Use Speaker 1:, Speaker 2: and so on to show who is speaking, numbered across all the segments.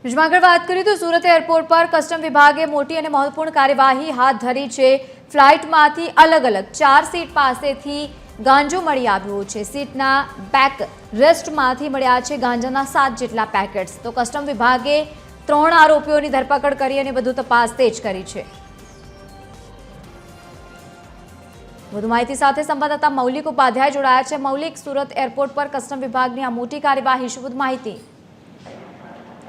Speaker 1: આગળ વાત કરીએ તો સુરત એરપોર્ટ પર કસ્ટમ વિભાગે મોટી અને મહત્વપૂર્ણ કાર્યવાહી હાથ ધરી છે। ફ્લાઇટમાંથી અલગ અલગ 4 સીટ પાસેથી ગાંજો મળી આવ્યો છે। સીટના બેક રેસ્ટમાંથી મળ્યા છે ગાંજાના 7 જેટલા પેકેટ્સ। તો કસ્ટમ વિભાગે 3 આરોપીઓની ધરપકડ કરી અને વધુ તપાસ તેજ કરી છે। વધુ માહિતી સાથે સંવાદદાતા મૌલિક ઉપાધ્યાય જોડાયા છે। મૌલિક, સુરત એરપોર્ટ પર કસ્ટમ વિભાગની આ મોટી કાર્યવાહી, શું વધુ માહિતી?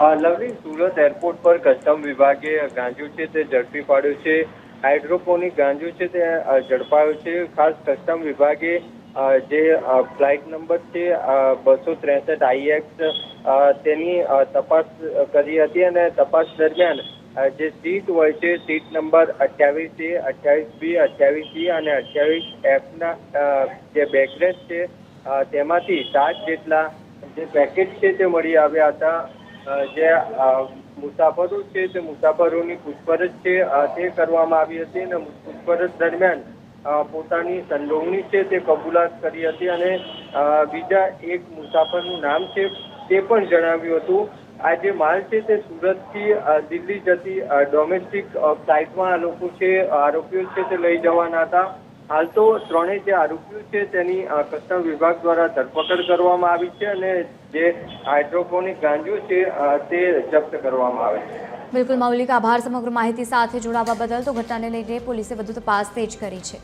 Speaker 2: લવલી, સુરત એરપોર્ટ પર કસ્ટમ વિભાગે ગાંજો છે તે ઝડપી પાડ્યો છે। હાઇડ્રોપોનિક ગાંજો છે તે ઝડપાયો છે। ખાસ કસ્ટમ વિભાગે જે ફ્લાઇટ નંબર છે 263 IX તેની તપાસ કરી હતી અને તપાસ દરમિયાન જે સીટ હોય છે, seat number 28A, 28B, 28C અને 28F ના જે બેકરેસ્ટ છે તેમાંથી 7 જેટલા જે પેકેટ છે તે મળી આવ્યા હતા। જે મુસાફરો છે તે મુસાફરોની પૂછપરછ છે તે કરવામાં આવી હતી અને પૂછપરછ દરમિયાન પોતાની સંડોવણી છે તે કબૂલાત કરી હતી અને બીજા એક મુસાફરનું નામ છે તે પણ જણાવ્યું હતું। આ જે માલ છે તે સુરતથી દિલ્હી જતી ડોમેસ્ટિક ફ્લાઇટમાં આ લોકો છે આરોપીઓ છે તે લઈ જવાના હતા। હાલ તો ત્રણેય જે આરોપીઓ છે તેની કસ્ટમ વિભાગ દ્વારા ધરપકડ કરવામાં આવી છે અને જે હાઇડ્રોપોનિક ગાંજો છે તે જપ્ત કરવામાં આવે છે।
Speaker 1: બિલકુલ મૌલિક, આભાર સમગ્ર માહિતી સાથે જોડાવા બદલ। તો ઘટનાને લઈને પોલીસે વધુ તપાસ તેજ કરી છે।